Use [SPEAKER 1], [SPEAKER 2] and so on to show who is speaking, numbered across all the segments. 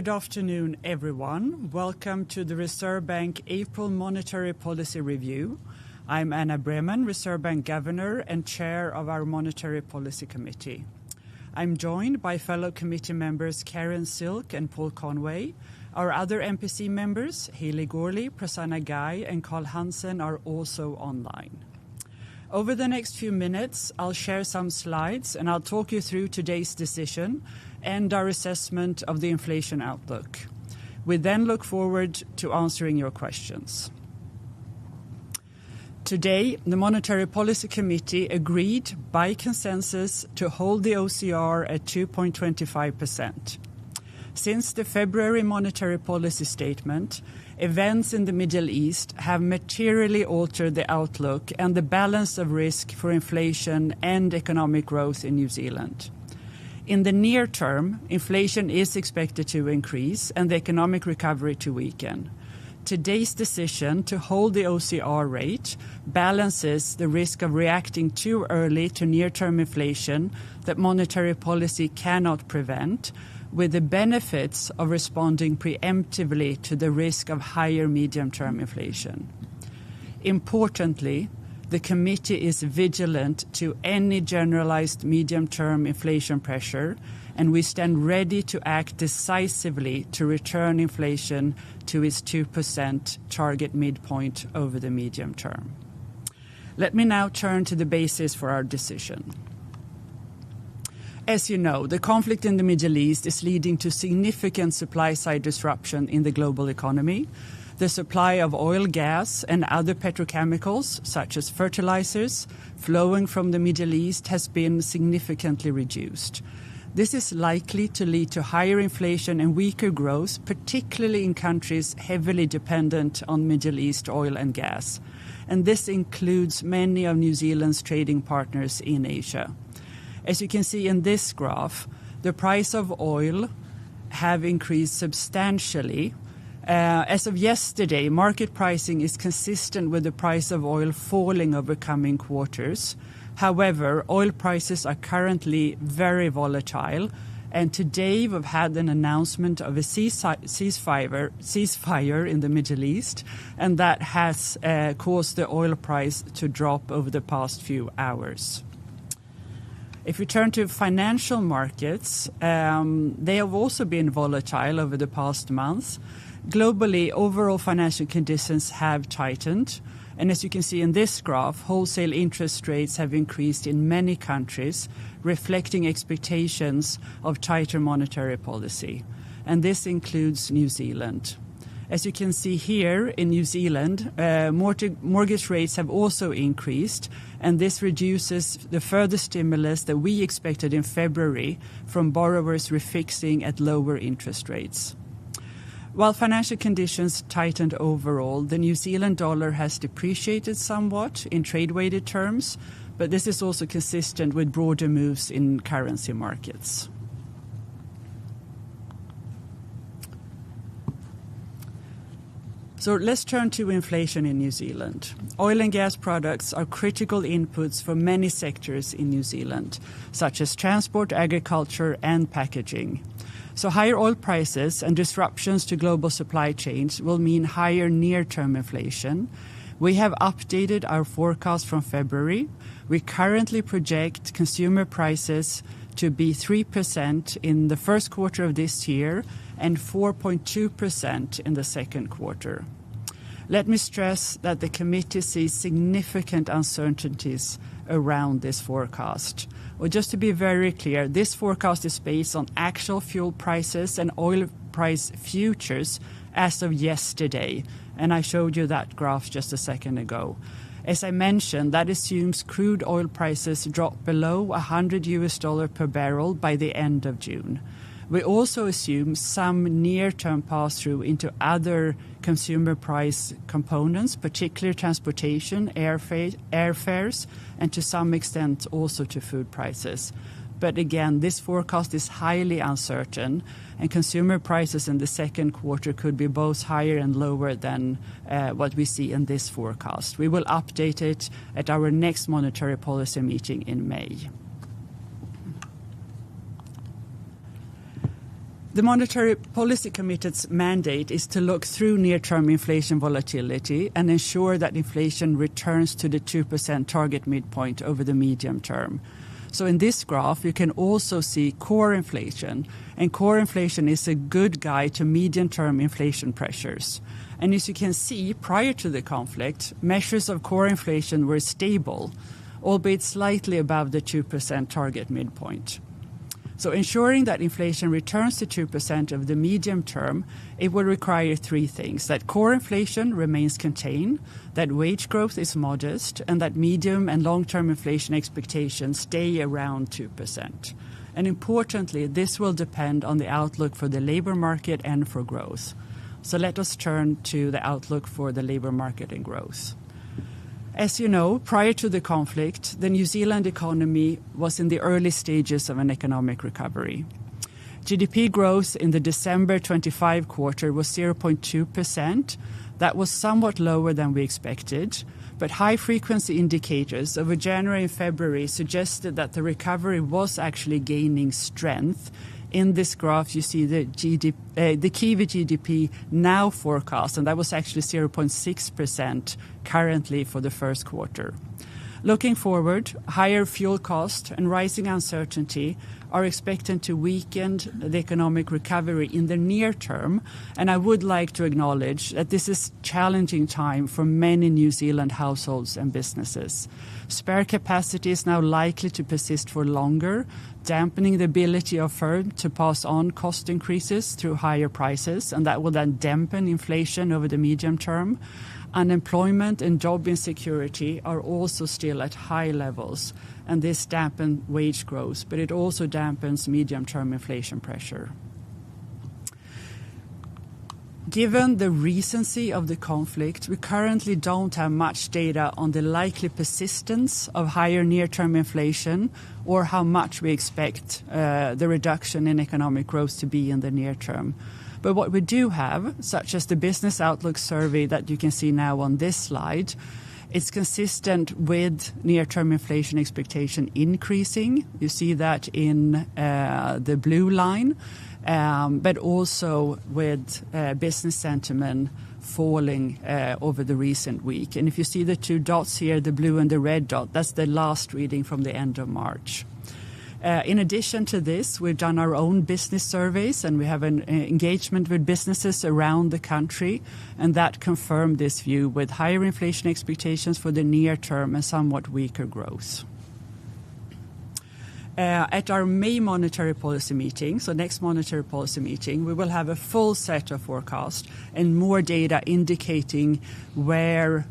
[SPEAKER 1] Good afternoon, everyone. Welcome to the Reserve Bank April Monetary Policy Review. I'm Anna Bremen, Reserve Bank Governor and Chair of our Monetary Policy Committee. I'm joined by fellow committee members Karen Silk and Paul Conway. Our other MPC members, Haley Gorley, Prasanna Gai and Carl Hansen, are also online. Over the next few minutes, I'll share some slides and I'll talk you through today's decision and our assessment of the inflation outlook. We then look forward to answering your questions. Today, the Monetary Policy Committee agreed by consensus to hold the OCR at 2.25%. Since the February monetary policy statement, events in the Middle East have materially altered the outlook and the balance of risk for inflation and economic growth in New Zealand. In the near term, inflation is expected to increase and the economic recovery to weaken. Today's decision to hold the OCR rate balances the risk of reacting too early to near-term inflation that monetary policy cannot prevent, with the benefits of responding preemptively to the risk of higher medium-term inflation. Importantly, the committee is vigilant to any generalized medium-term inflation pressure, and we stand ready to act decisively to return inflation to its 2% target midpoint over the medium term. Let me now turn to the basis for our decision. As you know, the conflict in the Middle East is leading to significant supply-side disruption in the global economy. The supply of oil, gas, and other petrochemicals, such as fertilizers, flowing from the Middle East has been significantly reduced. This is likely to lead to higher inflation and weaker growth, particularly in countries heavily dependent on Middle East oil and gas. And this includes many of New Zealand's trading partners in Asia. As you can see in this graph, the price of oil have increased substantially. As of yesterday, market pricing is consistent with the price of oil falling over coming quarters. However, oil prices are currently very volatile, and today we've had an announcement of a ceasefire in the Middle East, and that has caused the oil price to drop over the past few hours. If we turn to financial markets, they have also been volatile over the past months. Globally, overall financial conditions have tightened. And as you can see in this graph, wholesale interest rates have increased in many countries, reflecting expectations of tighter monetary policy. And this includes New Zealand. As you can see here in New Zealand, mortgage rates have also increased, and this reduces the further stimulus that we expected in February from borrowers refixing at lower interest rates. While financial conditions tightened overall, the New Zealand dollar has depreciated somewhat in trade-weighted terms, but this is also consistent with broader moves in currency markets. So let's turn to inflation in New Zealand. Oil and gas products are critical inputs for many sectors in New Zealand, such as transport, agriculture, and packaging. So higher oil prices and disruptions to global supply chains will mean higher near-term inflation. We have updated our forecast from February. We currently project consumer prices to be 3% in the first quarter of this year and 4.2% in the second quarter. Let me stress that the committee sees significant uncertainties around this forecast. Well, just to be very clear, this forecast is based on actual fuel prices and oil price futures as of yesterday, and I showed you that graph just a second ago. As I mentioned, that assumes crude oil prices drop below $100 per barrel by the end of June. We also assume some near-term pass-through into other consumer price components, particularly transportation, airfares, and to some extent also to food prices. But again, this forecast is highly uncertain, and consumer prices in the second quarter could be both higher and lower than what we see in this forecast. We will update it at our next monetary policy meeting in May. The Monetary Policy Committee's mandate is to look through near-term inflation volatility and ensure that inflation returns to the 2% target midpoint over the medium term. So in this graph, you can also see core inflation, and core inflation is a good guide to medium-term inflation pressures. And as you can see, prior to the conflict, measures of core inflation were stable, albeit slightly above the 2% target midpoint. So ensuring that inflation returns to 2% over the medium term, it will require three things: that core inflation remains contained, that wage growth is modest, and that medium and long-term inflation expectations stay around 2%. And importantly, this will depend on the outlook for the labour market and for growth. So let us turn to the outlook for the labour market and growth. As you know, prior to the conflict, the New Zealand economy was in the early stages of an economic recovery. GDP growth in the December 25 quarter was 0.2%. That was somewhat lower than we expected, but high-frequency indicators over January and February suggested that the recovery was actually gaining strength. In this graph, you see the Kiwi GDP now forecast, and that was actually 0.6% currently for the first quarter. Looking forward, higher fuel cost and rising uncertainty are expected to weaken the economic recovery in the near term, and I would like to acknowledge that this is a challenging time for many New Zealand households and businesses. Spare capacity is now likely to persist for longer, dampening the ability of firms to pass on cost increases through higher prices, and that will then dampen inflation over the medium term. Unemployment and job insecurity are also still at high levels, and this dampens wage growth, but it also dampens medium-term inflation pressure. Given the recency of the conflict, we currently don't have much data on the likely persistence of higher near-term inflation or how much we expect the reduction in economic growth to be in the near term. But what we do have, such as the Business Outlook survey that you can see now on this slide, it's consistent with near-term inflation expectation increasing. You see that in the blue line, but also with business sentiment falling over the recent week. And if you see the two dots here, the blue and the red dot, that's the last reading from the end of March. In addition to this, we've done our own business surveys, and we have an engagement with businesses around the country, and that confirmed this view with higher inflation expectations for the near term and somewhat weaker growth. At our May monetary policy meeting, so next monetary policy meeting, we will have a full set of forecasts and more data indicating where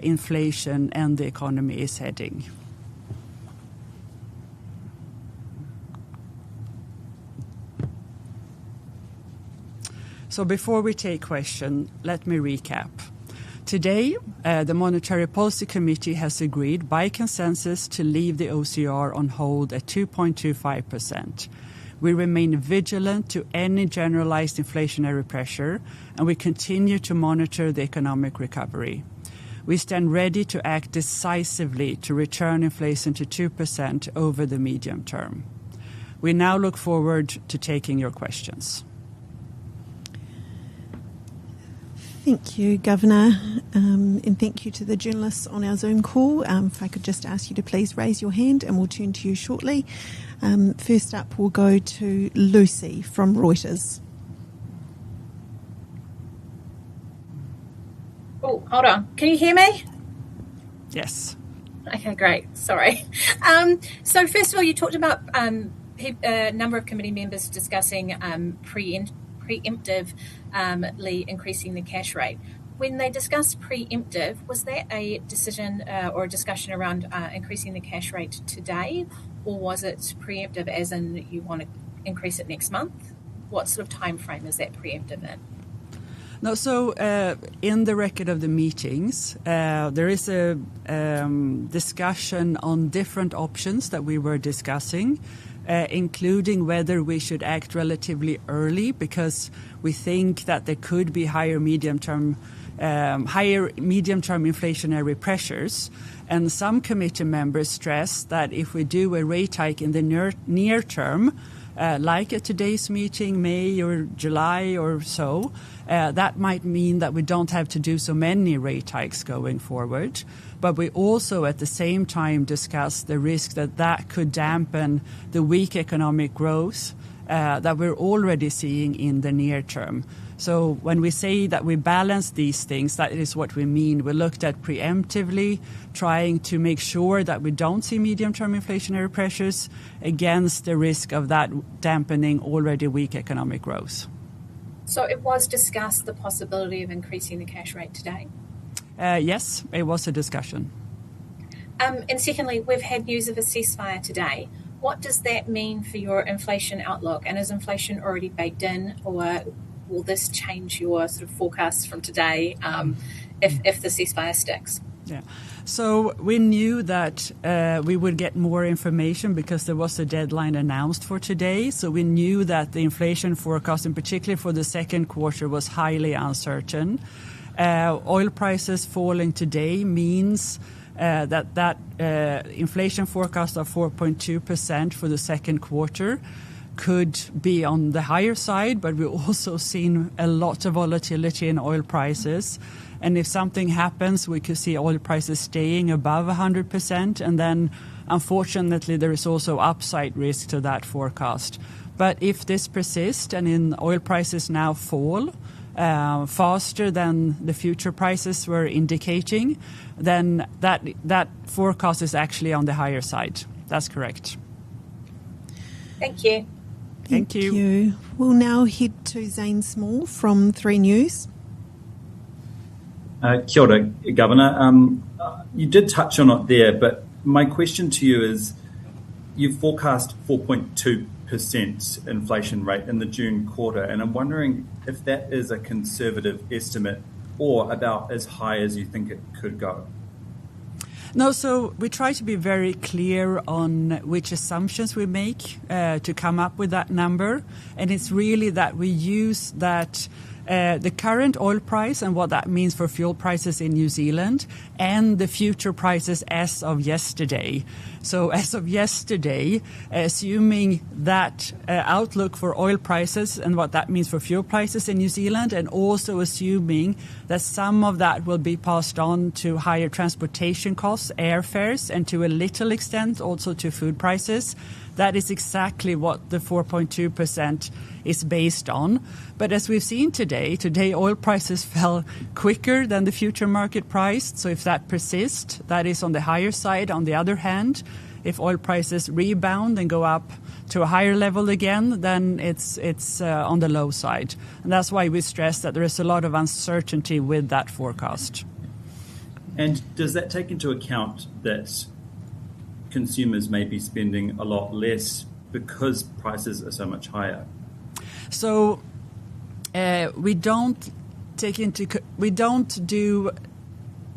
[SPEAKER 1] inflation and the economy is heading. So before we take questions, let me recap. Today, the Monetary Policy Committee has agreed by consensus to leave the OCR on hold at 2.25%. We remain vigilant to any generalized inflationary pressure, and we continue to monitor the economic recovery. We stand ready to act decisively to return inflation to 2% over the medium term. We now look forward to taking your questions.
[SPEAKER 2] Thank you, Governor, and thank you to the journalists on our Zoom call. If I could just ask you to please raise your hand and we'll turn to you shortly. First up, we'll go to Lucy from Reuters.
[SPEAKER 3] Oh, hold on. Can you hear me?
[SPEAKER 1] Yes.
[SPEAKER 3] Okay, great. Sorry. So first of all, you talked about a number of committee members discussing preemptively increasing the cash rate. When they discussed preemptive, was that a decision or a discussion around increasing the cash rate today, or was it preemptive as in you want to increase it next month? What sort of time frame is that preemptive in?
[SPEAKER 1] No, so in the record of the meetings, there is a discussion on different options that we were discussing, including whether we should act relatively early because we think that there could be higher medium-term inflationary pressures. And some committee members stress that if we do a rate hike in the near term, like at today's meeting, May or July or so, that might mean that we don't have to do so many rate hikes going forward. But we also at the same time discuss the risk that that could dampen the weak economic growth that we're already seeing in the near term. So when we say that we balance these things, that is what we mean. We looked at preemptively trying to make sure that we don't see medium-term inflationary pressures against the risk of that dampening already weak economic growth.
[SPEAKER 3] So it was discussed the possibility of increasing the cash rate today?
[SPEAKER 1] Yes, it was a discussion.
[SPEAKER 3] And secondly, we've had news of a ceasefire today. What does that mean for your inflation outlook? And is inflation already baked in, or will this change your sort of forecasts from today if the ceasefire sticks?
[SPEAKER 1] Yeah. So we knew that we would get more information because there was a deadline announced for today. So we knew that the inflation forecast, in particular for the second quarter, was highly uncertain. Oil prices falling today means that inflation forecast of 4.2% for the second quarter could be on the higher side, but we've also seen a lot of volatility in oil prices. And if something happens, we could see oil prices staying above 100%. And then, unfortunately, there is also upside risk to that forecast. But if this persists and in oil prices now fall faster than the future prices were indicating, then that forecast is actually on the higher side. That's correct.
[SPEAKER 3] Thank you.
[SPEAKER 1] Thank you.
[SPEAKER 2] We'll now head to Zane Small from 3 News.
[SPEAKER 4] Kia ora, Governor. You did touch on it there, but my question to you is, you've forecast 4.2% inflation rate in the June quarter, and I'm wondering if that is a conservative estimate or about as high as you think it could go.
[SPEAKER 1] No, so we try to be very clear on which assumptions we make to come up with that number. And it's really that we use that the current oil price and what that means for fuel prices in New Zealand and the future prices as of yesterday. So as of yesterday, assuming that outlook for oil prices and what that means for fuel prices in New Zealand, and also assuming that some of that will be passed on to higher transportation costs, airfares, and to a little extent also to food prices, that is exactly what the 4.2% is based on. But as we've seen today oil prices fell quicker than the future market price. So if that persists, that is on the higher side. On the other hand, if oil prices rebound and go up to a higher level again, then it's on the low side. And that's why we stress that there is a lot of uncertainty with that forecast.
[SPEAKER 4] And does that take into account that consumers may be spending a lot less because prices are so much higher?
[SPEAKER 1] So we don't do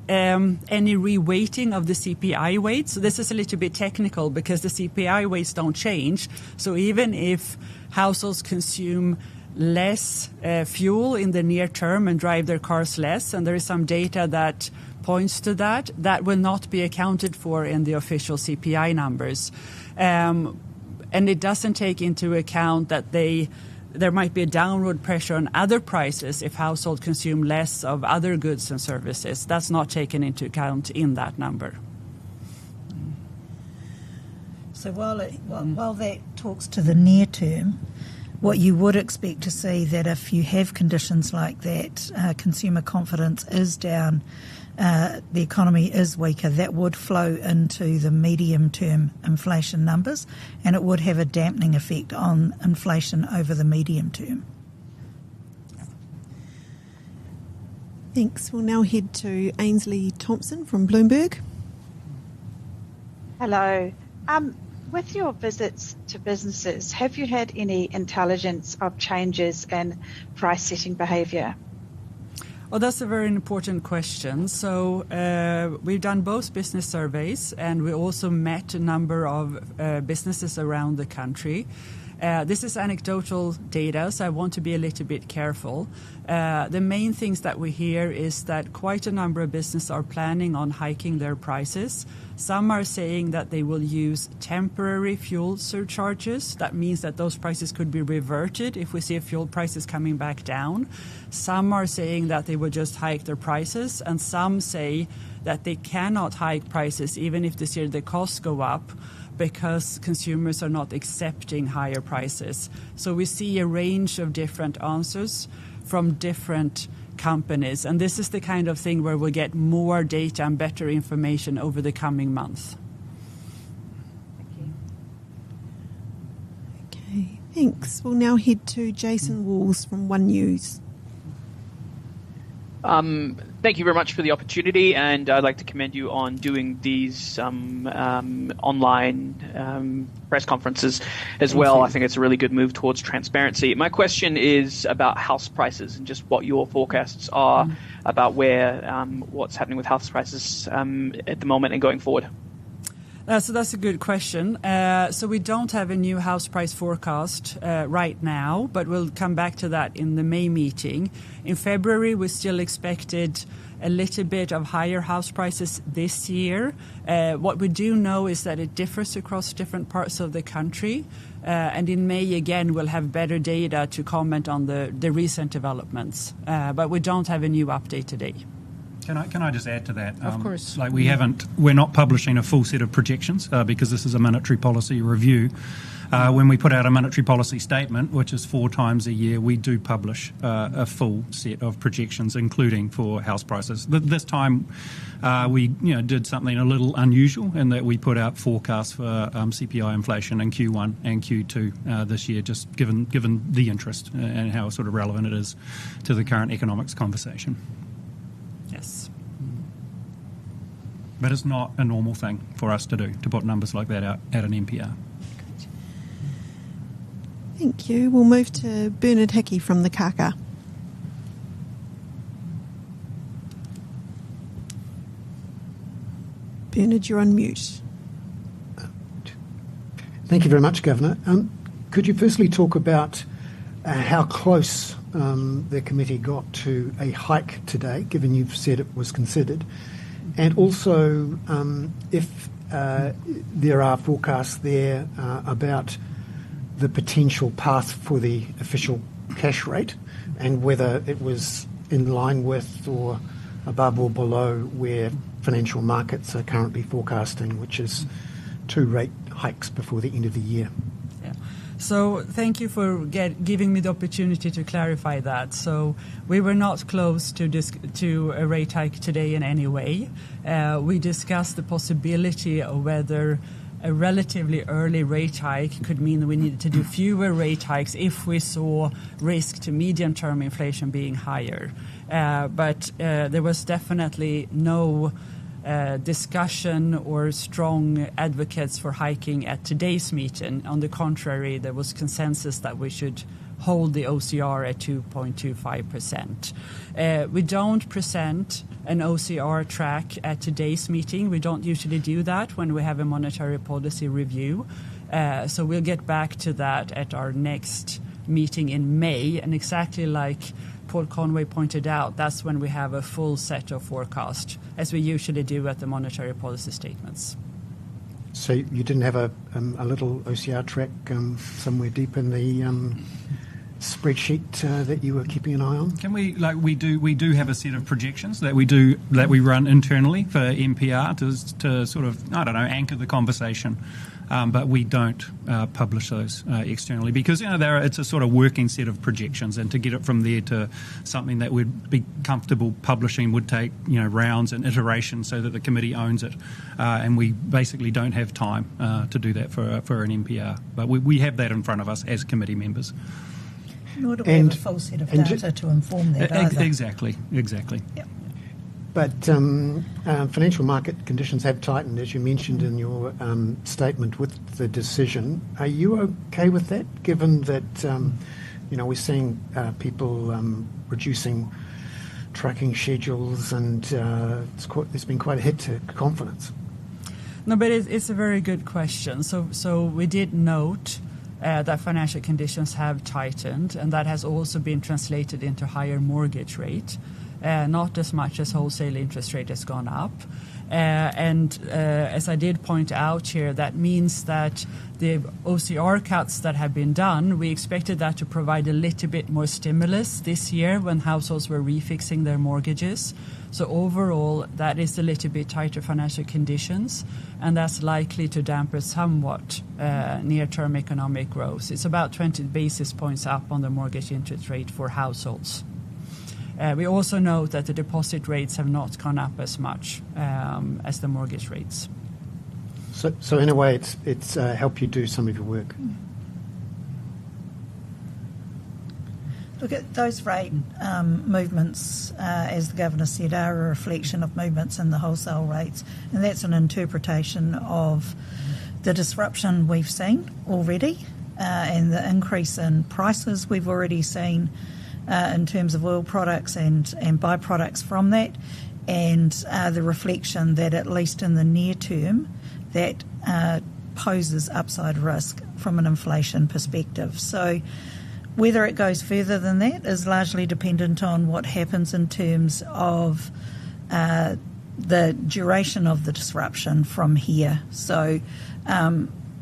[SPEAKER 1] any reweighting of the CPI weights. So this is a little bit technical because the CPI weights don't change. So even if households consume less fuel in the near term and drive their cars less, and there is some data that points to that, that will not be accounted for in the official CPI numbers. And it doesn't take into account that there might be a downward pressure on other prices if households consume less of other goods and services. That's not taken into account in that number.
[SPEAKER 5] So while that talks to the near term, what you would expect to see that if you have conditions like that, consumer confidence is down, the economy is weaker, that would flow into the medium-term inflation numbers, and it would have a dampening effect on inflation over the medium term.
[SPEAKER 2] Thanks. We'll now head to Ainsley Thompson from Bloomberg.
[SPEAKER 6] Hello. With your visits to businesses, have you had any intelligence of changes in price-setting behaviour?
[SPEAKER 1] Well, that's a very important question. So we've done both business surveys, and we also met a number of businesses around the country. This is anecdotal data, so I want to be a little bit careful. The main things that we hear is that quite a number of businesses are planning on hiking their prices. Some are saying that they will use temporary fuel surcharges. That means that those prices could be reverted if we see fuel prices coming back down. Some are saying that they will just hike their prices, and some say that they cannot hike prices even if this year the costs go up, because consumers are not accepting higher prices. So we see a range of different answers from different companies, and this is the kind of thing where we'll get more data and better information over the coming months.
[SPEAKER 2] Okay, thanks. We'll now head to Jason Walls from One News.
[SPEAKER 7] Thank you very much for the opportunity, and I'd like to commend you on doing these online press conferences as well. I think it's a really good move towards transparency. My question is about house prices and just what your forecasts are about what's happening with house prices at the moment and going forward.
[SPEAKER 1] So that's a good question. So we don't have a new house price forecast right now, but we'll come back to that in the May meeting. In February, we still expected a little bit of higher house prices this year. What we do know is that it differs across different parts of the country. And in May, again, we'll have better data to comment on the recent developments. But we don't have a new update today.
[SPEAKER 8] Can I just add to that?
[SPEAKER 1] Of course.
[SPEAKER 8] We're not publishing a full set of projections because this is a monetary policy review. When we put out a monetary policy statement, which is 4 times a year, we do publish a full set of projections, including for house prices. This time, we did something a little unusual in that we put out forecasts for CPI inflation in Q1 and Q2 this year, just given the interest and how sort of relevant it is to the current economics conversation.
[SPEAKER 1] Yes.
[SPEAKER 8] But it's not a normal thing for us to do, to put numbers like that out at an NPR.
[SPEAKER 2] Thank you. We'll move to Bernard Hickey from the Kaka. Bernard, you're on mute.
[SPEAKER 9] Thank you very much, Governor. Could you firstly talk about how close the committee got to a hike today, given you've said it was considered, and also if there are forecasts there about the potential path for the official cash rate and whether it was in line with or above or below where financial markets are currently forecasting, which is 2 rate hikes before the end of the year.
[SPEAKER 1] So thank you for giving me the opportunity to clarify that. So we were not close to a rate hike today in any way. We discussed the possibility of whether a relatively early rate hike could mean that we needed to do fewer rate hikes if we saw risk to medium-term inflation being higher. But there was definitely no discussion or strong advocates for hiking at today's meeting. On the contrary, there was consensus that we should hold the OCR at 2.25%. We don't present an OCR track at today's meeting. We don't usually do that when we have a monetary policy review. So we'll get back to that at our next meeting in May. And exactly like Paul Conway pointed out, that's when we have a full set of forecast, as we usually do at the monetary policy statements.
[SPEAKER 9] So you didn't have a little OCR track somewhere deep in the spreadsheet that you were keeping an eye on?
[SPEAKER 8] Can we we do have a set of projections that we run internally for NPR to sort of anchor the conversation. But we don't publish those externally because it's a sort of working set of projections, and to get it from there to something that we'd be comfortable publishing would take rounds and iterations so that the committee owns it, and we basically don't have time to do that for an NPR. But we have that in front of us as committee members.
[SPEAKER 5] Nor do we have a full set of data to inform that either.
[SPEAKER 8] Exactly. Yep.
[SPEAKER 9] But financial market conditions have tightened, as you mentioned in your statement with the decision. Are you okay with that, given that we're seeing people reducing tracking schedules, and there's been quite a hit to confidence?
[SPEAKER 1] No, but it's a very good question. So we did note that financial conditions have tightened, and that has also been translated into higher mortgage rate. not as much as wholesale interest rate has gone up. As I did point out here, that means that the OCR cuts that have been done, we expected that to provide a little bit more stimulus this year when households were refixing their mortgages. So overall, that is a little bit tighter financial conditions, and that's likely to dampen somewhat near-term economic growth. It's about 20 basis points up on the mortgage interest rate for households. We also note that the deposit rates have not gone up as much as the mortgage rates.
[SPEAKER 9] So in a way, it's helped you do some of your work.
[SPEAKER 5] Look, at those rate movements, as the Governor said, are a reflection of movements in the wholesale rates, and that's an interpretation of the disruption we've seen already and the increase in prices we've already seen in terms of oil products and byproducts from that, and the reflection that at least in the near term that poses upside risk from an inflation perspective. So whether it goes further than that is largely dependent on what happens in terms of the duration of the disruption from here. So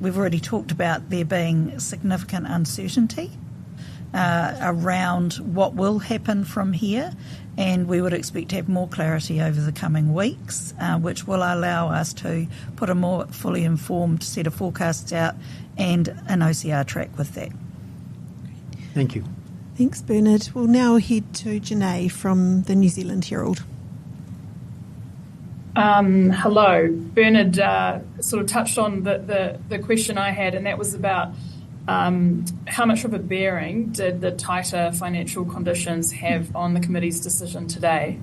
[SPEAKER 5] we've already talked about there being significant uncertainty around what will happen from here, and we would expect to have more clarity over the coming weeks, which will allow us to put a more fully informed set of forecasts out and an OCR track with that.
[SPEAKER 9] Thank you.
[SPEAKER 2] Thanks, Bernard. We'll now head to Janae from the New Zealand Herald.
[SPEAKER 10] Hello. Bernard sort of touched on the question I had, and that was about how much of a bearing did the tighter financial conditions have on the committee's decision today?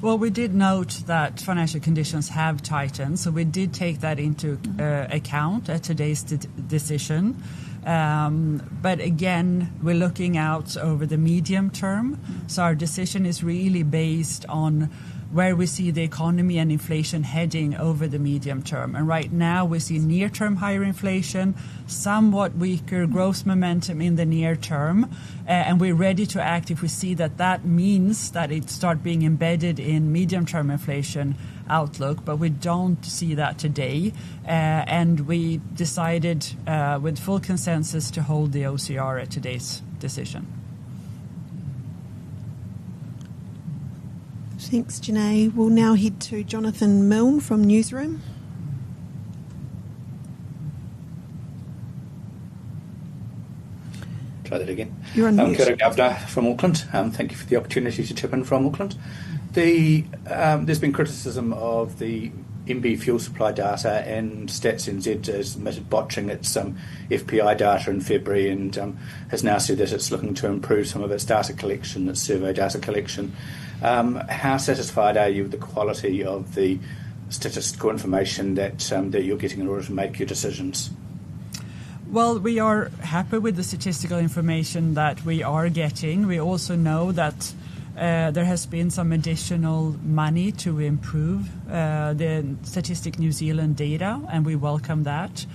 [SPEAKER 1] Well, we did note that financial conditions have tightened, so we did take that into account at today's decision. But again, we're looking out over the medium term, so our decision is really based on where we see the economy and inflation heading over the medium term. And right now we see near-term higher inflation, somewhat weaker growth momentum in the near term, and we're ready to act if we see that means that it start being embedded in medium-term inflation outlook, but we don't see that today. And we decided with full consensus to hold the OCR at today's decision.
[SPEAKER 2] Thanks, Janae. We'll now head to Jonathan Milne from Newsroom.
[SPEAKER 11] Try that again.
[SPEAKER 2] You're on mute.
[SPEAKER 11] Kia ora, Governor from Auckland. Thank you for the opportunity to tip in from Auckland. There's been criticism of the MB fuel supply data, and Stats NZ has admitted botching its FPI data in February and has now said that it's looking to improve some of its data collection, its survey data collection. How satisfied are you with the quality of the statistical information that you're getting in order to make your decisions?
[SPEAKER 1] Well, we are happy with the statistical information that we are getting. We also know that there has been some additional money to improve the Statistic New Zealand data, and we welcome that.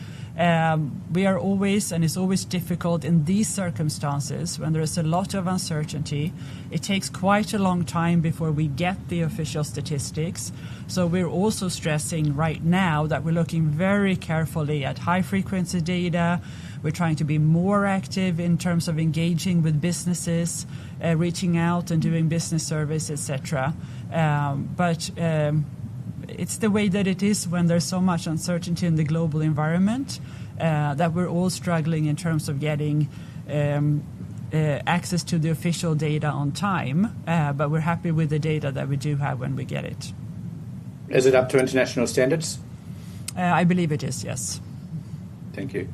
[SPEAKER 1] We are always, and it's always difficult in these circumstances when there is a lot of uncertainty. It takes quite a long time before we get the official statistics. So we're also stressing right now that we're looking very carefully at high-frequency data. We're trying to be more active in terms of engaging with businesses, reaching out and doing business surveys, etc. But it's the way that it is when there's so much uncertainty in the global environment that we're all struggling in terms of getting access to the official data on time. But we're happy with the data that we do have when we get it.
[SPEAKER 11] Is it up to international standards?
[SPEAKER 1] I believe it is, yes.
[SPEAKER 11] Thank you.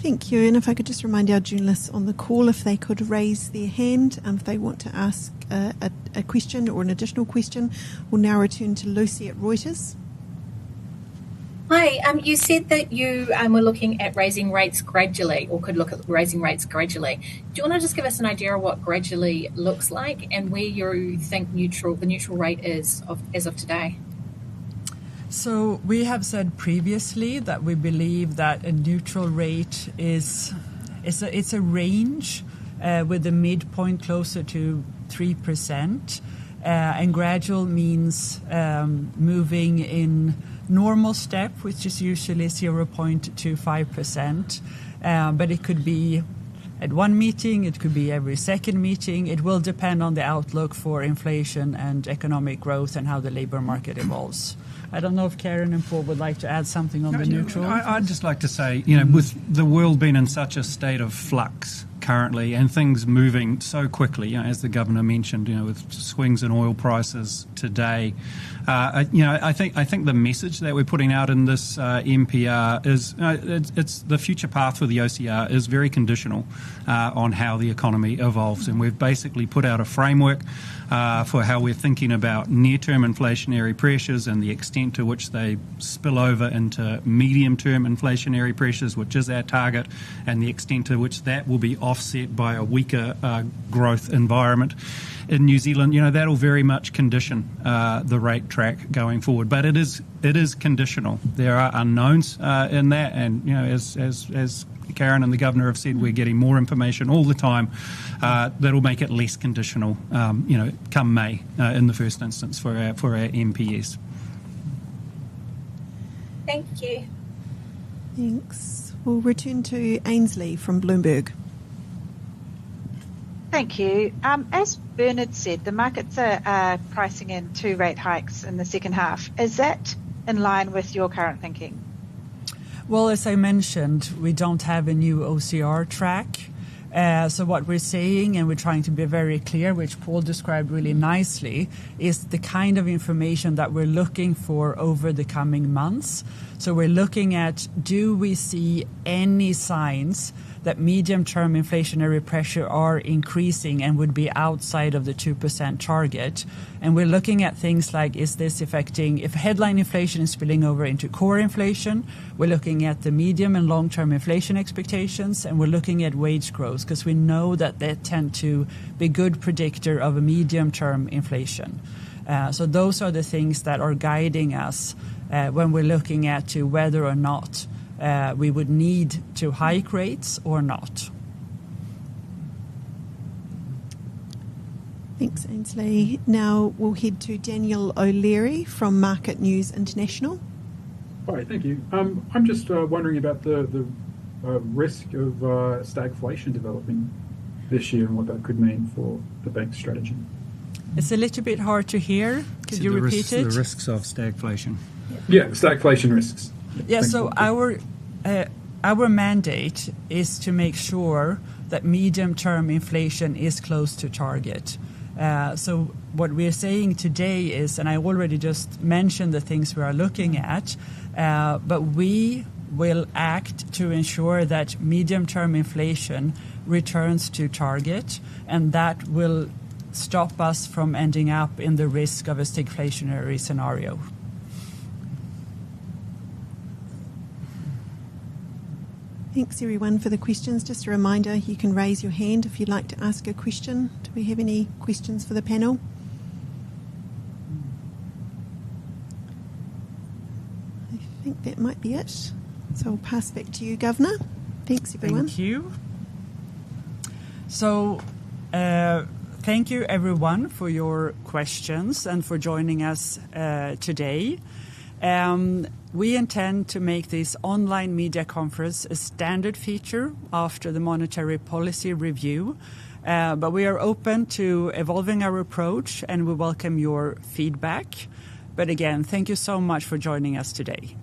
[SPEAKER 2] Thank you. And if I could just remind our journalists on the call if they could raise their hand if they want to ask a question or an additional question. We'll now return to Lucy at Reuters.
[SPEAKER 3] Hi, you said that you were looking at raising rates gradually, or could look at raising rates gradually. Do you want to just give us an idea of what gradually looks like and where you think the neutral rate is as of today?
[SPEAKER 1] So we have said previously that we believe that a neutral rate is a range with the midpoint closer to 3%. And gradual means moving in normal step, which is usually 0.25%. But it could be at one meeting, it could be every second meeting. It will depend on the outlook for inflation and economic growth and how the labour market evolves. I don't know if Karen and Paul would like to add something on the neutral.
[SPEAKER 8] I'd just like to say, with the world being in such a state of flux currently and things moving so quickly, as the Governor mentioned, with swings in oil prices today, I think the message that we're putting out in this MPR is it's the future path for the OCR is very conditional on how the economy evolves, and we've basically put out a framework for how we're thinking about near-term inflationary pressures and the extent to which they spill over into medium-term inflationary pressures, which is our target, and the extent to which that will be offset by a weaker growth environment in New Zealand. That'll very much condition the rate track going forward, but it is conditional. There are unknowns in that, and as Karen and the Governor have said, we're getting more information all the time that'll make it less conditional, come May in the first instance for our MPS.
[SPEAKER 3] Thank you.
[SPEAKER 2] Thanks. We'll return to Ainsley from Bloomberg.
[SPEAKER 6] Thank you. As Bernard said, the markets are pricing in 2 rate hikes in the second half. Is that in line with your current thinking?
[SPEAKER 1] Well, as I mentioned, we don't have a new OCR track. So what we're saying, and we're trying to be very clear, which Paul described really nicely, is the kind of information that we're looking for over the coming months. So we're looking at, do we see any signs that medium-term inflationary pressure are increasing and would be outside of the 2% target? And we're looking at things like, is this affecting, if headline inflation is spilling over into core inflation, we're looking at the medium and long-term inflation expectations, and we're looking at wage growth, because we know that they tend to be good predictor of a medium-term inflation. So those are the things that are guiding us when we're looking at to whether or not we would need to hike rates or not.
[SPEAKER 2] Thanks, Ainsley. Now we'll head to Daniel O'Leary from Market News International.
[SPEAKER 12] Hi, thank you. I'm just wondering about the risk of stagflation developing this year and what that could mean for the bank's strategy.
[SPEAKER 1] It's a little bit hard to hear. Could you repeat it?
[SPEAKER 8] The risks of stagflation.
[SPEAKER 12] Yeah, the stagflation risks.
[SPEAKER 1] Yeah, so our mandate is to make sure that medium-term inflation is close to target. So what we're saying today is, and I already just mentioned the things we are looking at, but we will act to ensure that medium-term inflation returns to target, and that will stop us from ending up in the risk of a stagflationary scenario.
[SPEAKER 2] Thanks everyone for the questions. Just a reminder, you can raise your hand if you'd like to ask a question. Do we have any questions for the panel? I think that might be it. So I'll pass back to you, Governor. Thanks everyone.
[SPEAKER 1] Thank you. So thank you everyone for your questions and for joining us today. We intend to make this online media conference a standard feature after the monetary policy review, but we are open to evolving our approach and we welcome your feedback. But again, thank you so much for joining us today.